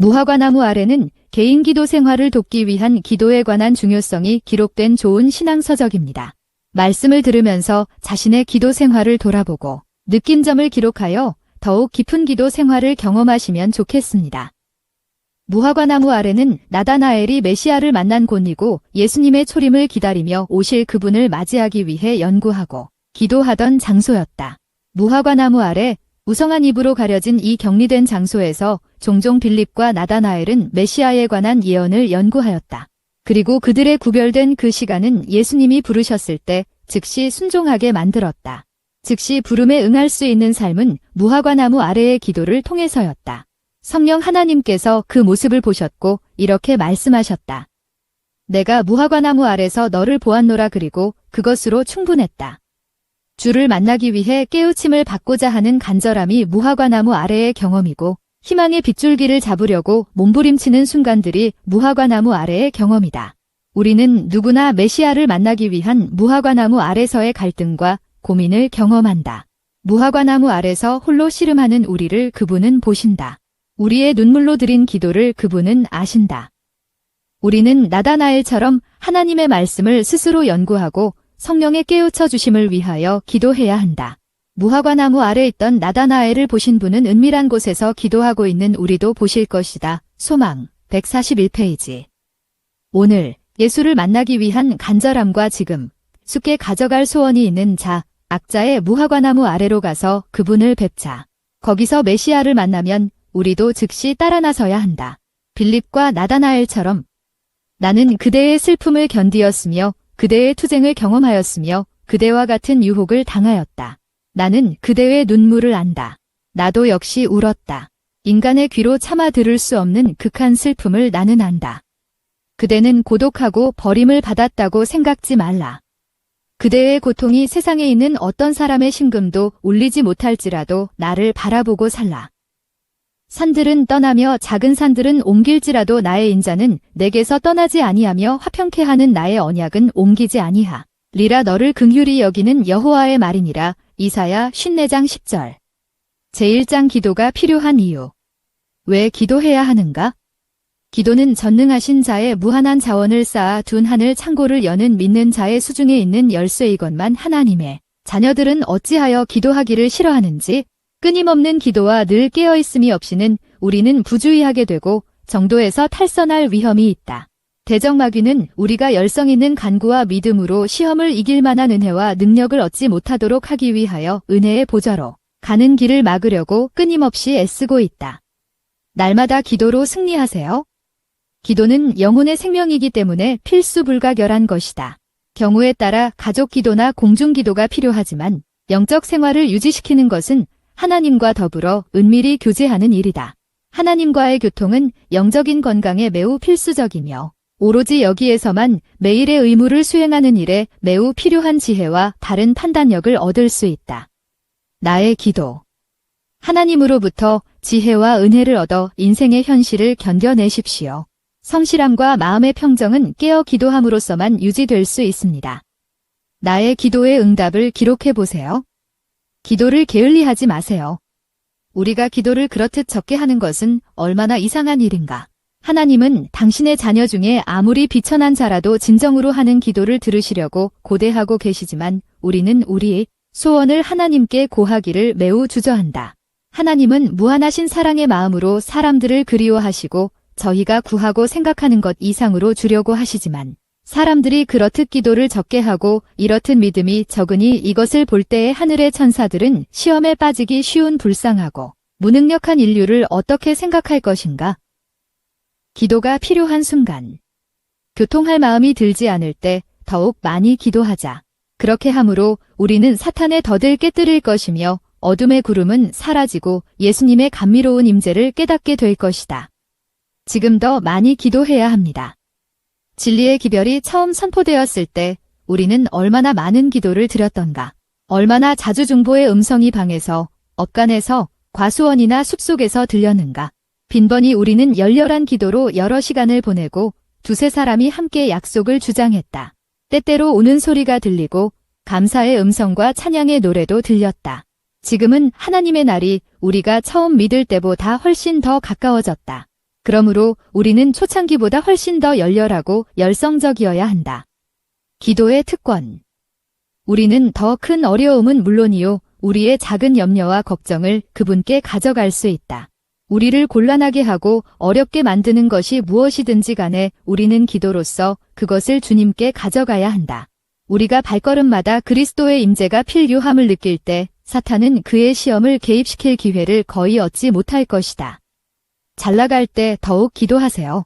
무화과나무 아래는 개인 기도 생활을 돕기 위한 기도에 관한 중요성이 기록된 좋은 신앙서적입니다. 말씀을 들으면서 자신의 기도 생활을 돌아보고 느낀 점을 기록하여 더욱 깊은 기도 생활을 경험하시면 좋겠습니다. 무화과나무 아래는 나다나엘이 메시아를 만난 곳이고 예수님의 초림을 기다리며 오실 그분을 맞이하기 위해 연구하고 기도하던 장소였다. 무화과나무 아래 우성한 잎으로 가려진 이 격리된 장소에서 종종 빌립과 나다나엘은 메시아에 관한 예언을 연구하였다. 그리고 그들의 구별된 그 시간은 예수님이 부르셨을 때 즉시 순종하게 만들었다. 즉시 부름에 응할 수 있는 삶은 무화과나무 아래의 기도를 통해서였다. 성령 하나님께서 그 모습을 보셨고 이렇게 말씀하셨다. 내가 무화과나무 아래서 너를 보았노라. 그리고 그것으로 충분했다. 주를 만나기 위해 깨우침을 받고자 하는 간절함이 무화과나무 아래의 경험이고 희망의 빗줄기를 잡으려고 몸부림치는 순간들이 무화과나무 아래의 경험이다. 우리는 누구나 메시아를 만나기 위한 무화과나무 아래서의 갈등과 고민을 경험한다. 무화과나무 아래서 홀로 씨름하는 우리를 그분은 보신다. 우리의 눈물로 드린 기도를 그분은 아신다. 우리는 나다나엘처럼 하나님의 말씀을 스스로 연구하고 성령의 깨우쳐 주심을 위하여 기도해야 한다. 무화과나무 아래 있던 나다나엘을 보신 분은 은밀한 곳에서 기도하고 있는 우리도 보실 것이다. 소망 141페이지. 오늘 예수를 만나기 위한 간절함과 지금 숙게 가져갈 소원이 있는 자, 악자의 무화과나무 아래로 가서 그분을 뵙자. 거기서 메시아를 만나면 우리도 즉시 따라 나서야 한다. 빌립과 나다나엘처럼 나는 그대의 슬픔을 견디었으며 그대의 투쟁을 경험하였으며 그대와 같은 유혹을 당하였다. 나는 그대의 눈물을 안다. 나도 역시 울었다. 인간의 귀로 차마 들을 수 없는 극한 슬픔을 나는 안다. 그대는 고독하고 버림을 받았다고 생각지 말라. 그대의 고통이 세상에 있는 어떤 사람의 심금도 울리지 못할지라도 나를 바라보고 살라. 산들은 떠나며 작은 산들은 옮길지라도 나의 인자는 내게서 떠나지 아니하며 화평케 하는 나의 언약은 옮기지 아니하. 리라 너를 긍휼히 여기는 여호와의 말이니라. 이사야 54장 10절. 제1장 기도가 필요한 이유. 왜 기도해야 하는가? 기도는 전능하신 자의 무한한 자원을 쌓아 둔 하늘 창고를 여는 믿는 자의 수중에 있는 열쇠이건만 하나님의 자녀들은 어찌하여 기도하기를 싫어하는지 끊임없는 기도와 늘 깨어있음이 없이는 우리는 부주의하게 되고 정도에서 탈선할 위험이 있다. 대적마귀는 우리가 열성 있는 간구와 믿음으로 시험을 이길 만한 은혜와 능력을 얻지 못하도록 하기 위하여 은혜의 보좌로 가는 길을 막으려고 끊임없이 애쓰고 있다. 날마다 기도로 승리하세요. 기도는 영혼의 생명이기 때문에 필수 불가결한 것이다. 경우에 따라 가족 기도나 공중 기도가 필요하지만 영적 생활을 유지시키는 것은 하나님과 더불어 은밀히 교제하는 일이다. 하나님과의 교통은 영적인 건강에 매우 필수적이며 오로지 여기에서만 매일의 의무를 수행하는 일에 매우 필요한 지혜와 바른 판단력을 얻을 수 있다. 나의 기도. 하나님으로부터 지혜와 은혜를 얻어 인생의 현실을 견뎌내십시오. 성실함과 마음의 평정은 깨어 기도함으로써만 유지될 수 있습니다. 나의 기도의 응답을 기록해 보세요. 기도를 게을리하지 마세요. 우리가 기도를 그렇듯 적게 하는 것은 얼마나 이상한 일인가. 하나님은 당신의 자녀 중에 아무리 비천한 자라도 진정으로 하는 기도를 들으시려고 고대하고 계시지만 우리는 우리의 소원을 하나님께 고하기를 매우 주저한다. 하나님은 무한하신 사랑의 마음으로 사람들을 그리워하시고 저희가 구하고 생각하는 것 이상으로 주려고 하시지만 사람들이 그렇듯 기도를 적게 하고 이렇듯 믿음이 적으니 이것을 볼 때의 하늘의 천사들은 시험에 빠지기 쉬운 불쌍하고 무능력한 인류를 어떻게 생각할 것인가? 기도가 필요한 순간. 교통할 마음이 들지 않을 때 더욱 많이 기도하자. 그렇게 함으로 우리는 사탄의 덫을 깨뜨릴 것이며 어둠의 구름은 사라지고 예수님의 감미로운 임재를 깨닫게 될 것이다. 지금 더 많이 기도해야 합니다. 진리의 기별이 처음 선포되었을 때 우리는 얼마나 많은 기도를 드렸던가. 얼마나 자주 중보의 음성이 방에서, 업간에서, 과수원이나 숲속에서 들렸는가. 빈번히 우리는 열렬한 기도로 여러 시간을 보내고 두세 사람이 함께 약속을 주장했다. 때때로 우는 소리가 들리고 감사의 음성과 찬양의 노래도 들렸다. 지금은 하나님의 날이 우리가 처음 믿을 때보다 훨씬 더 가까워졌다. 그러므로 우리는 초창기보다 훨씬 더 열렬하고 열성적이어야 한다. 기도의 특권. 우리는 더 큰 어려움은 물론이요, 우리의 작은 염려와 걱정을 그분께 가져갈 수 있다. 우리를 곤란하게 하고 어렵게 만드는 것이 무엇이든지 간에 우리는 기도로서 그것을 주님께 가져가야 한다. 우리가 발걸음마다 그리스도의 임재가 필요함을 느낄 때 사탄은 그의 시험을 개입시킬 기회를 거의 얻지 못할 것이다. 잘 나갈 때 더욱 기도하세요.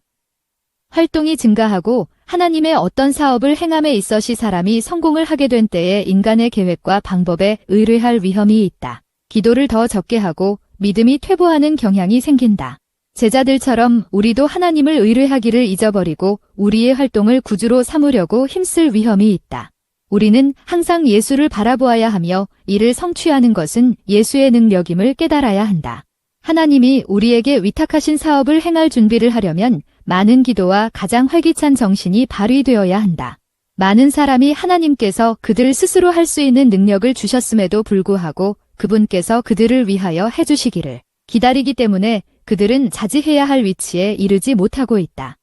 활동이 증가하고 하나님의 어떤 사업을 행함에 있어시 사람이 성공을 하게 된 때에 인간의 계획과 방법에 의뢰할 위험이 있다. 기도를 더 적게 하고 믿음이 퇴보하는 경향이 생긴다. 제자들처럼 우리도 하나님을 의뢰하기를 잊어버리고 우리의 활동을 구주로 삼으려고 힘쓸 위험이 있다. 우리는 항상 예수를 바라보아야 하며 이를 성취하는 것은 예수의 능력임을 깨달아야 한다. 하나님이 우리에게 위탁하신 사업을 행할 준비를 하려면 많은 기도와 가장 활기찬 정신이 발휘되어야 한다. 많은 사람이 하나님께서 그들 스스로 할 수 있는 능력을 주셨음에도 불구하고 그분께서 그들을 위하여 해주시기를 기다리기 때문에 그들은 자지해야 할 위치에 이르지 못하고 있다.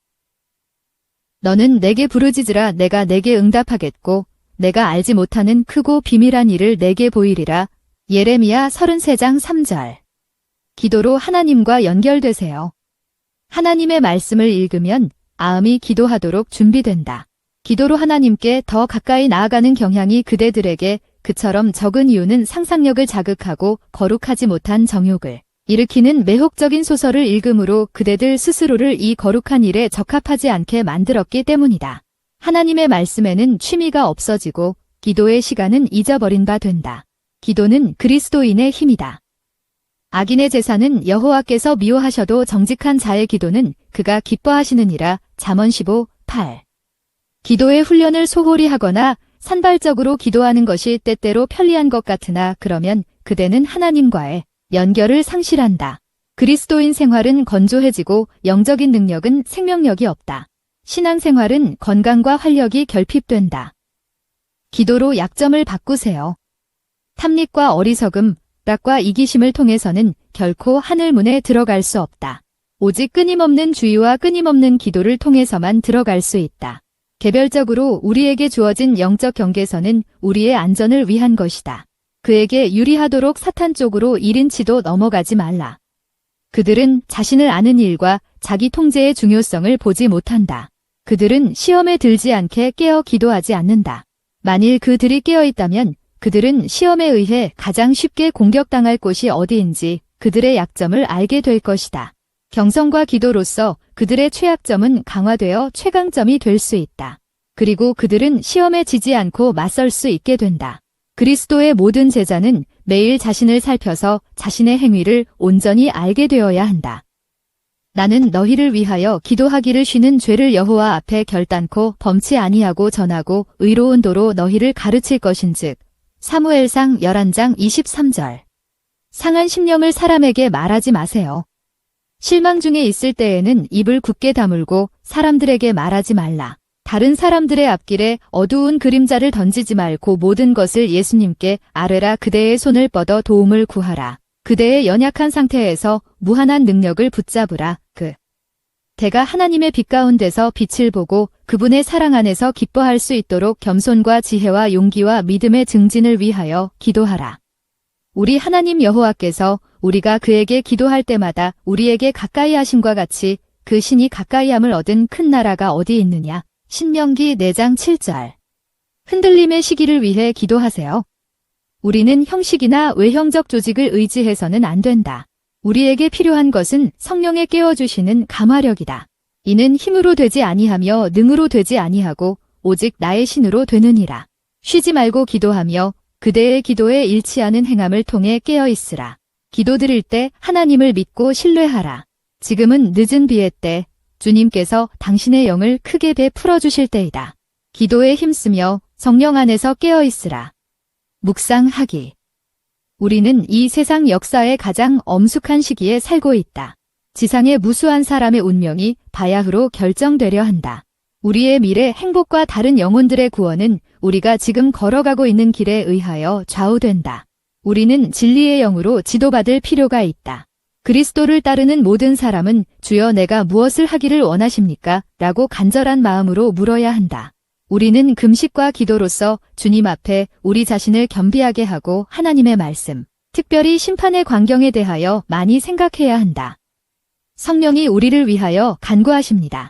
너는 내게 부르짖으라 내가 내게 응답하겠고 내가 알지 못하는 크고 비밀한 일을 내게 보이리라. 예레미야 33장 3절. 기도로 하나님과 연결되세요. 하나님의 말씀을 읽으면 마음이 기도하도록 준비된다. 기도로 하나님께 더 가까이 나아가는 경향이 그대들에게 그처럼 적은 이유는 상상력을 자극하고 거룩하지 못한 정욕을 일으키는 매혹적인 소설을 읽음으로 그대들 스스로를 이 거룩한 일에 적합하지 않게 만들었기 때문이다. 하나님의 말씀에는 취미가 없어지고 기도의 시간은 잊어버린 바 된다. 기도는 그리스도인의 힘이다. 악인의 제사는 여호와께서 미워하셔도 정직한 자의 기도는 그가 기뻐하시느니라. 잠언 15:8. 기도의 훈련을 소홀히 하거나 산발적으로 기도하는 것이 때때로 편리한 것 같으나 그러면 그대는 하나님과의 연결을 상실한다. 그리스도인 생활은 건조해지고 영적인 능력은 생명력이 없다. 신앙생활은 건강과 활력이 결핍된다. 기도로 약점을 바꾸세요. 탐닉과 어리석음, 낙과 이기심을 통해서는 결코 하늘문에 들어갈 수 없다. 오직 끊임없는 주의와 끊임없는 기도를 통해서만 들어갈 수 있다. 개별적으로 우리에게 주어진 영적 경계선은 우리의 안전을 위한 것이다. 그에게 유리하도록 사탄 쪽으로 1인치도 넘어가지 말라. 그들은 자신을 아는 일과 자기 통제의 중요성을 보지 못한다. 그들은 시험에 들지 않게 깨어 기도하지 않는다. 만일 그들이 깨어 있다면 그들은 시험에 의해 가장 쉽게 공격당할 곳이 어디인지 그들의 약점을 알게 될 것이다. 경성과 기도로서 그들의 최약점은 강화되어 최강점이 될 수 있다. 그리고 그들은 시험에 지지 않고 맞설 수 있게 된다. 그리스도의 모든 제자는 매일 자신을 살펴서 자신의 행위를 온전히 알게 되어야 한다. 나는 너희를 위하여 기도하기를 쉬는 죄를 여호와 앞에 결단코 범치 아니하고 전하고 의로운 도로 너희를 가르칠 것인즉. 사무엘상 11장 23절. 상한 심령을 사람에게 말하지 마세요. 실망 중에 있을 때에는 입을 굳게 다물고 사람들에게 말하지 말라. 다른 사람들의 앞길에 어두운 그림자를 던지지 말고 모든 것을 예수님께 아뢰라. 그대의 손을 뻗어 도움을 구하라. 그대의 연약한 상태에서 무한한 능력을 붙잡으라. 대가 하나님의 빛 가운데서 빛을 보고 그분의 사랑 안에서 기뻐할 수 있도록 겸손과 지혜와 용기와 믿음의 증진을 위하여 기도하라. 우리 하나님 여호와께서 우리가 그에게 기도할 때마다 우리에게 가까이 하심과 같이 그 신이 가까이함을 얻은 큰 나라가 어디 있느냐. 신명기 4장 7절. 흔들림의 시기를 위해 기도하세요. 우리는 형식이나 외형적 조직을 의지해서는 안 된다. 우리에게 필요한 것은 성령의 깨워주시는 감화력이다. 이는 힘으로 되지 아니하며 능으로 되지 아니하고 오직 나의 신으로 되느니라. 쉬지 말고 기도하며 그대의 기도에 일치하는 행함을 통해 깨어있으라. 기도 드릴 때 하나님을 믿고 신뢰하라. 지금은 늦은 비의 때 주님께서 당신의 영을 크게 베풀어 주실 때이다. 기도에 힘쓰며 성령 안에서 깨어있으라. 묵상하기. 우리는 이 세상 역사의 가장 엄숙한 시기에 살고 있다. 지상의 무수한 사람의 운명이 바야흐로 결정되려 한다. 우리의 미래 행복과 다른 영혼들의 구원은 우리가 지금 걸어가고 있는 길에 의하여 좌우된다. 우리는 진리의 영으로 지도받을 필요가 있다. 그리스도를 따르는 모든 사람은 주여 내가 무엇을 하기를 원하십니까? 라고 간절한 마음으로 물어야 한다. 우리는 금식과 기도로서 주님 앞에 우리 자신을 겸비하게 하고 하나님의 말씀, 특별히 심판의 광경에 대하여 많이 생각해야 한다. 성령이 우리를 위하여 간구하십니다.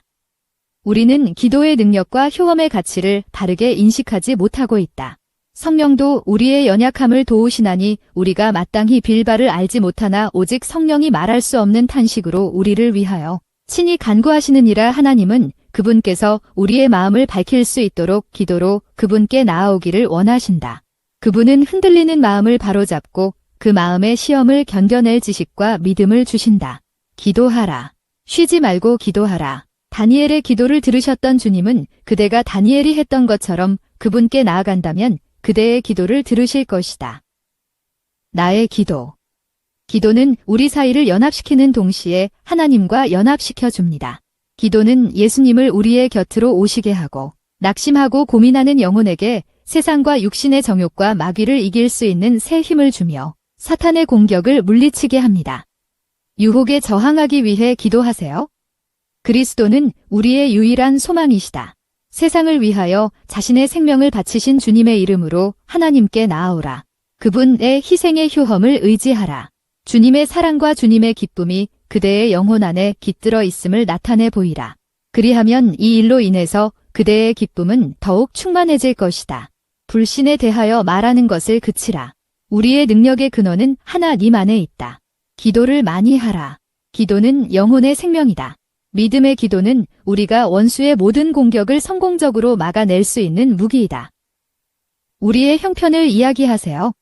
우리는 기도의 능력과 효험의 가치를 바르게 인식하지 못하고 있다. 성령도 우리의 연약함을 도우시나니 우리가 마땅히 빌 바를 알지 못하나 오직 성령이 말할 수 없는 탄식으로 우리를 위하여 친히 간구하시느니라. 하나님은 그분께서 우리의 마음을 밝힐 수 있도록 기도로 그분께 나아오기를 원하신다. 그분은 흔들리는 마음을 바로잡고 그 마음의 시험을 견뎌낼 지식과 믿음을 주신다. 기도하라. 쉬지 말고 기도하라. 다니엘의 기도를 들으셨던 주님은 그대가 다니엘이 했던 것처럼 그분께 나아간다면 그대의 기도를 들으실 것이다. 나의 기도. 기도는 우리 사이를 연합시키는 동시에 하나님과 연합시켜 줍니다. 기도는 예수님을 우리의 곁으로 오시게 하고 낙심하고 고민하는 영혼에게 세상과 육신의 정욕과 마귀를 이길 수 있는 새 힘을 주며 사탄의 공격을 물리치게 합니다. 유혹에 저항하기 위해 기도하세요. 그리스도는 우리의 유일한 소망이시다. 세상을 위하여 자신의 생명을 바치신 주님의 이름으로 하나님께 나아오라. 그분의 희생의 효험을 의지하라. 주님의 사랑과 주님의 기쁨이 그대의 영혼 안에 깃들어 있음을 나타내 보이라. 그리하면 이 일로 인해서 그대의 기쁨은 더욱 충만해질 것이다. 불신에 대하여 말하는 것을 그치라. 우리의 능력의 근원은 하나님 안에 있다. 기도를 많이 하라. 기도는 영혼의 생명이다. 믿음의 기도는 우리가 원수의 모든 공격을 성공적으로 막아낼 수 있는 무기이다. 우리의 형편을 이야기하세요.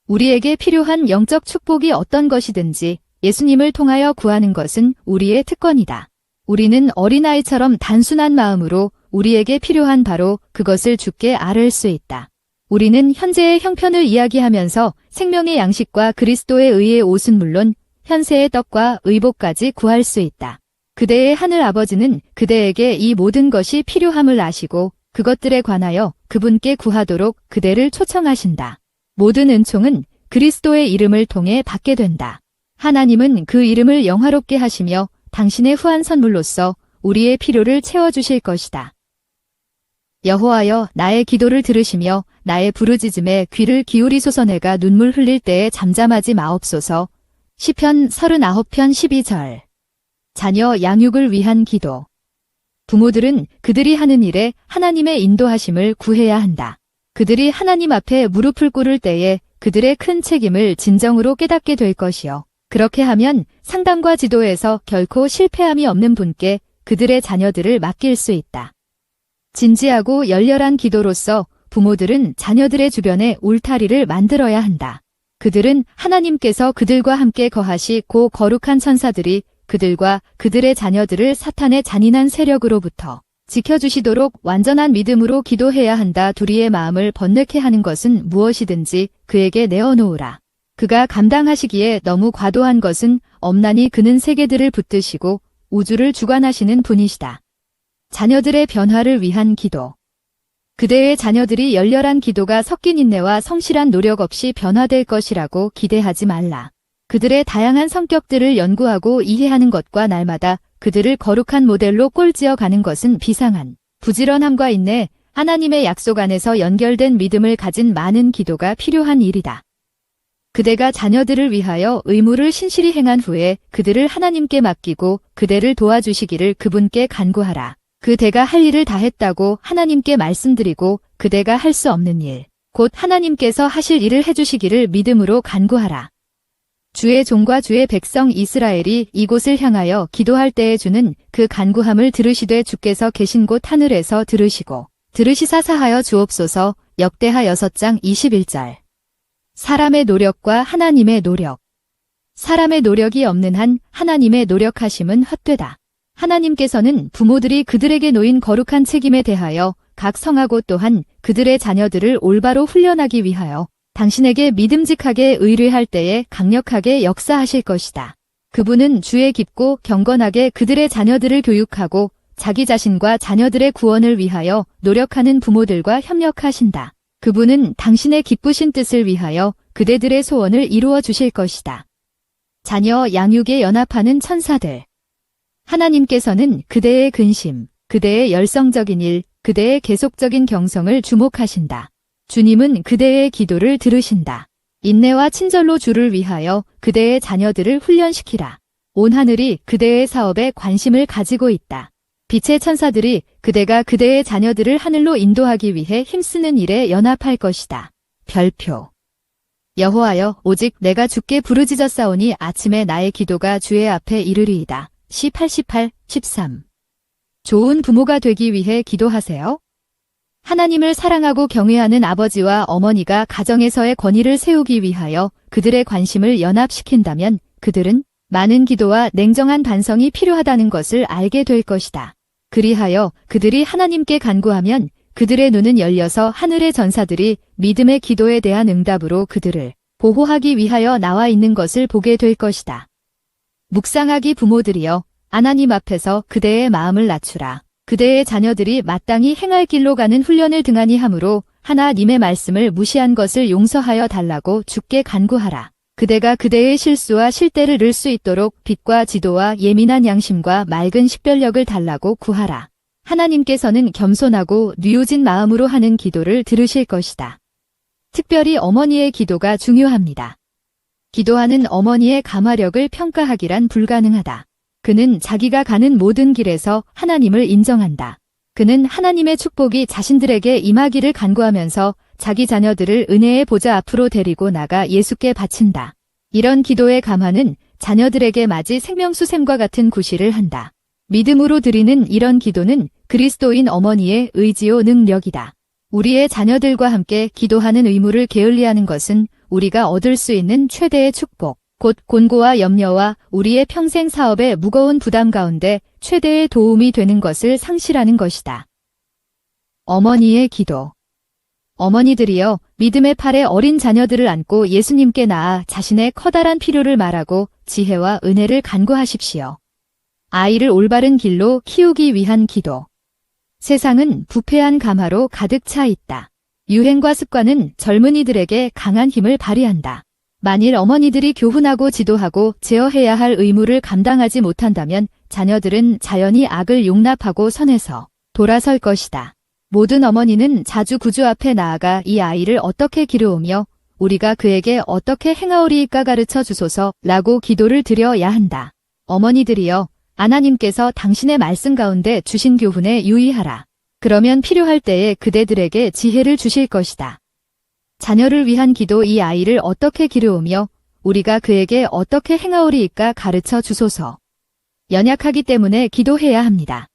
우리에게 필요한 영적 축복이 어떤 것이든지 예수님을 통하여 구하는 것은 우리의 특권이다. 우리는 어린아이처럼 단순한 마음으로 우리에게 필요한 바로 그것을 주께 아뢰을 수 있다. 우리는 현재의 형편을 이야기하면서 생명의 양식과 그리스도의 의의 옷은 물론 현세의 떡과 의복까지 구할 수 있다. 그대의 하늘 아버지는 그대에게 이 모든 것이 필요함을 아시고 그것들에 관하여 그분께 구하도록 그대를 초청하신다. 모든 은총은 그리스도의 이름을 통해 받게 된다. 하나님은 그 이름을 영화롭게 하시며 당신의 후한 선물로서 우리의 필요를 채워주실 것이다. 여호와여 나의 기도를 들으시며 나의 부르짖음에 귀를 기울이소서. 내가 눈물 흘릴 때에 잠잠하지 마옵소서. 시편 39편 12절. 자녀 양육을 위한 기도. 부모들은 그들이 하는 일에 하나님의 인도하심을 구해야 한다. 그들이 하나님 앞에 무릎을 꿇을 때에 그들의 큰 책임을 진정으로 깨닫게 될 것이요. 그렇게 하면 상담과 지도에서 결코 실패함이 없는 분께 그들의 자녀들을 맡길 수 있다. 진지하고 열렬한 기도로서 부모들은 자녀들의 주변에 울타리를 만들어야 한다. 그들은 하나님께서 그들과 함께 거하시고 거룩한 천사들이 그들과 그들의 자녀들을 사탄의 잔인한 세력으로부터 지켜주시도록 완전한 믿음으로 기도해야 한다. 둘이의 마음을 번뇌케 하는 것은 무엇이든지 그에게 내어놓으라. 그가 감당하시기에 너무 과도한 것은 없나니 그는 세계들을 붙드시고 우주를 주관하시는 분이시다. 자녀들의 변화를 위한 기도. 그대의 자녀들이 열렬한 기도가 섞인 인내와 성실한 노력 없이 변화될 것이라고 기대하지 말라. 그들의 다양한 성격들을 연구하고 이해하는 것과 날마다 그들을 거룩한 모델로 꼴지어 가는 것은 비상한 부지런함과 인내, 하나님의 약속 안에서 연결된 믿음을 가진 많은 기도가 필요한 일이다. 그대가 자녀들을 위하여 의무를 신실히 행한 후에 그들을 하나님께 맡기고 그대를 도와주시기를 그분께 간구하라. 그대가 할 일을 다 했다고 하나님께 말씀드리고 그대가 할 수 없는 일, 곧 하나님께서 하실 일을 해주시기를 믿음으로 간구하라. 주의 종과 주의 백성 이스라엘이 이곳을 향하여 기도할 때에 주는 그 간구함을 들으시되 주께서 계신 곳 하늘에서 들으시고 들으시사 사하여 주옵소서. 역대하 6장 21절. 사람의 노력과 하나님의 노력. 사람의 노력이 없는 한 하나님의 노력하심은 헛되다. 하나님께서는 부모들이 그들에게 놓인 거룩한 책임에 대하여 각성하고 또한 그들의 자녀들을 올바로 훈련하기 위하여 당신에게 믿음직하게 의뢰할 때에 강력하게 역사하실 것이다. 그분은 주의 깊고 경건하게 그들의 자녀들을 교육하고 자기 자신과 자녀들의 구원을 위하여 노력하는 부모들과 협력하신다. 그분은 당신의 기쁘신 뜻을 위하여 그대들의 소원을 이루어 주실 것이다. 자녀 양육에 연합하는 천사들. 하나님께서는 그대의 근심, 그대의 열성적인 일, 그대의 계속적인 경성을 주목하신다. 주님은 그대의 기도를 들으신다. 인내와 친절로 주를 위하여 그대의 자녀들을 훈련시키라. 온 하늘이 그대의 사업에 관심을 가지고 있다. 빛의 천사들이 그대가 그대의 자녀들을 하늘로 인도하기 위해 힘쓰는 일에 연합할 것이다. 별표. 여호와여, 오직 내가 주께 부르짖었사오니 아침에 나의 기도가 주의 앞에 이르리이다. 시 88, 13. 좋은 부모가 되기 위해 기도하세요. 하나님을 사랑하고 경외하는 아버지와 어머니가 가정에서의 권위를 세우기 위하여 그들의 관심을 연합시킨다면 그들은 많은 기도와 냉정한 반성이 필요하다는 것을 알게 될 것이다. 그리하여 그들이 하나님께 간구하면 그들의 눈은 열려서 하늘의 전사들이 믿음의 기도에 대한 응답으로 그들을 보호하기 위하여 나와 있는 것을 보게 될 것이다. 묵상하기 부모들이여, 하나님 앞에서 그대의 마음을 낮추라. 그대의 자녀들이 마땅히 행할 길로 가는 훈련을 등한히 함으로 하나님의 말씀을 무시한 것을 용서하여 달라고 주께 간구하라. 그대가 그대의 실수와 실대를 을 수 있도록 빛과 지도와 예민한 양심과 맑은 식별력을 달라고 구하라. 하나님께서는 겸손하고 뉘우진 마음으로 하는 기도를 들으실 것이다. 특별히 어머니의 기도가 중요합니다. 기도하는 어머니의 감화력을 평가하기란 불가능하다. 그는 자기가 가는 모든 길에서 하나님을 인정한다. 그는 하나님의 축복이 자신들에게 임하기를 간구하면서 자기 자녀들을 은혜의 보좌 앞으로 데리고 나가 예수께 바친다. 이런 기도의 감화는 자녀들에게 마치 생명수샘과 같은 구실을 한다. 믿음으로 드리는 이런 기도는 그리스도인 어머니의 의지요 능력이다. 우리의 자녀들과 함께 기도하는 의무를 게을리하는 것은 우리가 얻을 수 있는 최대의 축복, 곧 곤고와 염려와 우리의 평생 사업의 무거운 부담 가운데 최대의 도움이 되는 것을 상실하는 것이다. 어머니의 기도. 어머니들이여, 믿음의 팔에 어린 자녀들을 안고 예수님께 나아 자신의 커다란 필요를 말하고 지혜와 은혜를 간구하십시오. 아이를 올바른 길로 키우기 위한 기도. 세상은 부패한 감화로 가득 차 있다. 유행과 습관은 젊은이들에게 강한 힘을 발휘한다. 만일 어머니들이 교훈하고 지도하고 제어해야 할 의무를 감당하지 못한다면 자녀들은 자연히 악을 용납하고 선에서 돌아설 것이다. 모든 어머니는 자주 구주 앞에 나아가 이 아이를 어떻게 기르우며 우리가 그에게 어떻게 행하오리이까 가르쳐 주소서라고 기도를 드려야 한다. 어머니들이여, 하나님께서 당신의 말씀 가운데 주신 교훈에 유의하라. 그러면 필요할 때에 그대들에게 지혜를 주실 것이다. 자녀를 위한 기도. 이 아이를 어떻게 기르우며 우리가 그에게 어떻게 행하오리이까 가르쳐 주소서. 연약하기 때문에 기도해야 합니다.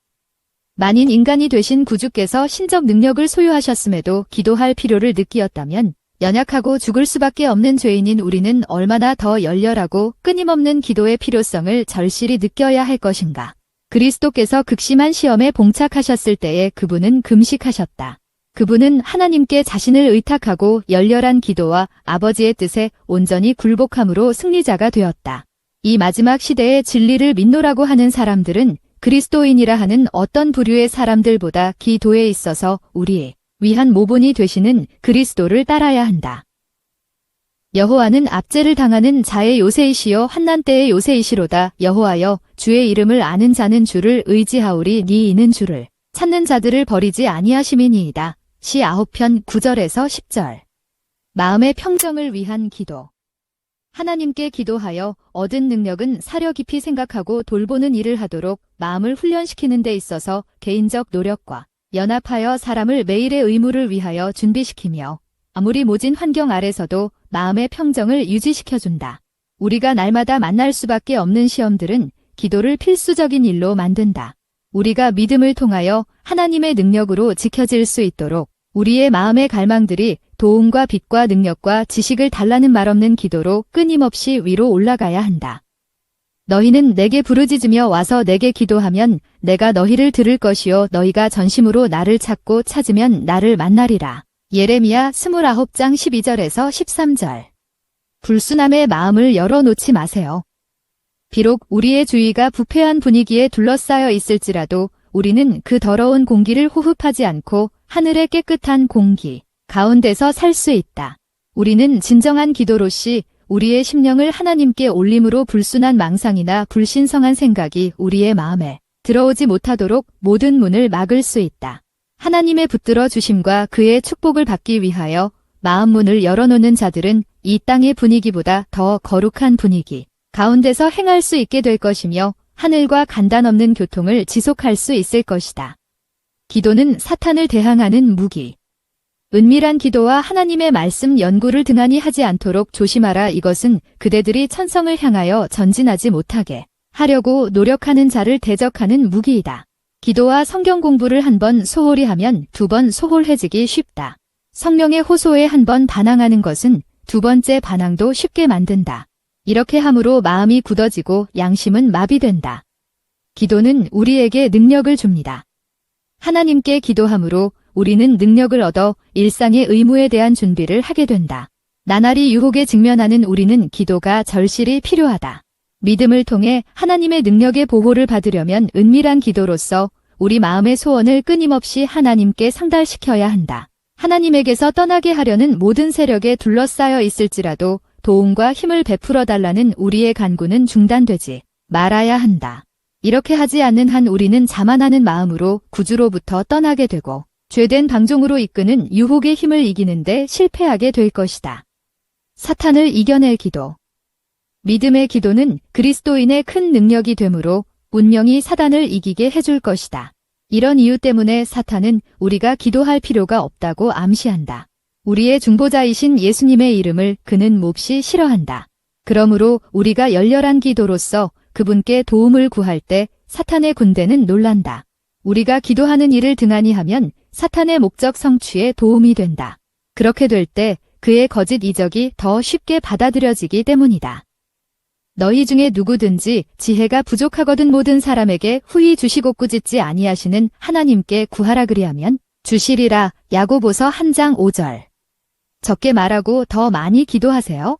만인 인간이 되신 구주께서 신적 능력을 소유하셨음에도 기도할 필요를 느끼었다면 연약하고 죽을 수밖에 없는 죄인인 우리는 얼마나 더 열렬하고 끊임없는 기도의 필요성을 절실히 느껴야 할 것인가. 그리스도께서 극심한 시험에 봉착하셨을 때에 그분은 금식하셨다. 그분은 하나님께 자신을 의탁하고 열렬한 기도와 아버지의 뜻에 온전히 굴복함으로 승리자가 되었다. 이 마지막 시대의 진리를 믿노라고 하는 사람들은 그리스도인이라 하는 어떤 부류의 사람들보다 기도에 있어서 우리의 위한 모본이 되시는 그리스도를 따라야 한다. 여호와는 압제를 당하는 자의 요새이시요 환난 때의 요새이시로다. 여호와여, 주의 이름을 아는 자는 주를 의지하오리. 네 이는 주를 찾는 자들을 버리지 아니하심이니이다. 시 9편 9절에서 10절. 마음의 평정을 위한 기도. 하나님께 기도하여 얻은 능력은 사려 깊이 생각하고 돌보는 일을 하도록 마음을 훈련시키는 데 있어서 개인적 노력과 연합하여 사람을 매일의 의무를 위하여 준비시키며 아무리 모진 환경 아래서도 마음의 평정을 유지시켜준다. 우리가 날마다 만날 수밖에 없는 시험들은 기도를 필수적인 일로 만든다. 우리가 믿음을 통하여 하나님의 능력으로 지켜질 수 있도록 우리의 마음의 갈망들이 도움과 빛과 능력과 지식을 달라는 말없는 기도로 끊임없이 위로 올라가야 한다. 너희는 내게 부르짖으며 와서 내게 기도하면 내가 너희를 들을 것이요 너희가 전심으로 나를 찾고 찾으면 나를 만나리라. 예레미야 29장 12절에서 13절. 불순함의 마음을 열어놓지 마세요. 비록 우리의 주위가 부패한 분위기에 둘러싸여 있을지라도 우리는 그 더러운 공기를 호흡하지 않고 하늘의 깨끗한 공기 가운데서 살 수 있다. 우리는 진정한 기도로시 우리의 심령을 하나님께 올림으로 불순한 망상이나 불신성한 생각이 우리의 마음에 들어오지 못하도록 모든 문을 막을 수 있다. 하나님의 붙들어 주심과 그의 축복을 받기 위하여 마음 문을 열어놓는 자들은 이 땅의 분위기보다 더 거룩한 분위기 가운데서 행할 수 있게 될 것이며 하늘과 간단 없는 교통을 지속할 수 있을 것이다. 기도는 사탄을 대항하는 무기. 은밀한 기도와 하나님의 말씀 연구를 등한히 하지 않도록 조심하라. 이것은 그대들이 천성을 향하여 전진하지 못하게 하려고 노력하는 자를 대적하는 무기이다. 기도와 성경 공부를 한 번 소홀히 하면 두 번 소홀해지기 쉽다. 성령의 호소에 한 번 반항하는 것은 두 번째 반항도 쉽게 만든다. 이렇게 함으로 마음이 굳어지고 양심은 마비된다. 기도는 우리에게 능력을 줍니다. 하나님께 기도함으로 우리는 능력을 얻어 일상의 의무에 대한 준비를 하게 된다. 나날이 유혹에 직면하는 우리는 기도가 절실히 필요하다. 믿음을 통해 하나님의 능력의 보호를 받으려면 은밀한 기도로서 우리 마음의 소원을 끊임없이 하나님께 상달시켜야 한다. 하나님에게서 떠나게 하려는 모든 세력에 둘러싸여 있을지라도 도움과 힘을 베풀어 달라는 우리의 간구는 중단되지 말아야 한다. 이렇게 하지 않는 한 우리는 자만하는 마음으로 구주로부터 떠나게 되고 죄된 방종으로 이끄는 유혹의 힘을 이기는데 실패하게 될 것이다. 사탄을 이겨낼 기도. 믿음의 기도는 그리스도인의 큰 능력이 되므로 운명이 사단을 이기게 해줄 것이다. 이런 이유 때문에 사탄은 우리가 기도할 필요가 없다고 암시한다. 우리의 중보자이신 예수님의 이름을 그는 몹시 싫어한다. 그러므로 우리가 열렬한 기도로서 그분께 도움을 구할 때 사탄의 군대는 놀란다. 우리가 기도하는 일을 등한히 하면 사탄의 목적 성취에 도움이 된다. 그렇게 될 때 그의 거짓 이적이 더 쉽게 받아들여지기 때문이다. 너희 중에 누구든지 지혜가 부족하거든 모든 사람에게 후히 주시고 꾸짖지 아니하시는 하나님께 구하라 그리하면 주시리라. 야고보서 1장 5절. 적게 말하고 더 많이 기도하세요.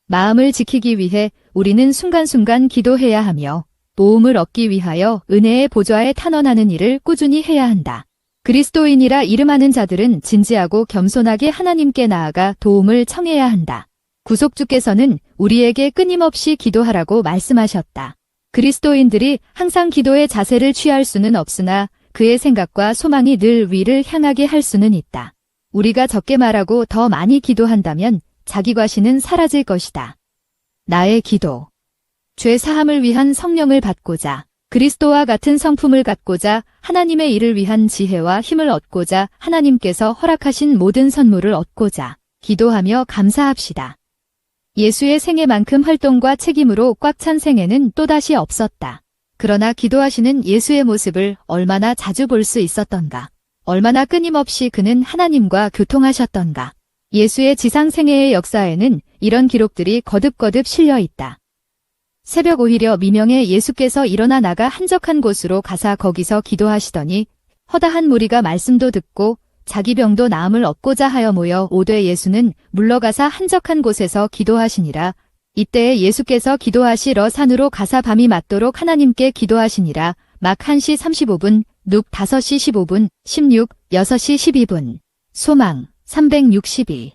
마음을 지키기 위해 우리는 순간순간 기도해야 하며 도움을 얻기 위하여 은혜의 보좌에 탄원하는 일을 꾸준히 해야 한다. 그리스도인이라 이름하는 자들은 진지하고 겸손하게 하나님께 나아가 도움을 청해야 한다. 구속주께서는 우리에게 끊임없이 기도하라고 말씀하셨다. 그리스도인들이 항상 기도의 자세를 취할 수는 없으나 그의 생각과 소망이 늘 위를 향하게 할 수는 있다. 우리가 적게 말하고 더 많이 기도한다면 자기 과신은 사라질 것이다. 나의 기도. 죄 사함을 위한 성령을 받고자, 그리스도와 같은 성품을 갖고자, 하나님의 일을 위한 지혜와 힘을 얻고자, 하나님께서 허락하신 모든 선물을 얻고자 기도하며 감사합시다. 예수의 생애만큼 활동과 책임으로 꽉 찬 생애는 또다시 없었다. 그러나 기도하시는 예수의 모습을 얼마나 자주 볼 수 있었던가. 얼마나 끊임없이 그는 하나님과 교통하셨던가. 예수의 지상 생애의 역사에는 이런 기록들이 거듭거듭 실려 있다. 새벽 오히려 미명에 예수께서 일어나 나가 한적한 곳으로 가사 거기서 기도하시더니 허다한 무리가 말씀도 듣고 자기 병도 나음을 얻고자 하여 모여 오되 예수는 물러가사 한적한 곳에서 기도하시니라. 이때에 예수께서 기도하시러 산으로 가사 밤이 맞도록 하나님께 기도하시니라. 막 1시 35분, 룩 5시 15분, 16, 6시 12분. 소망 362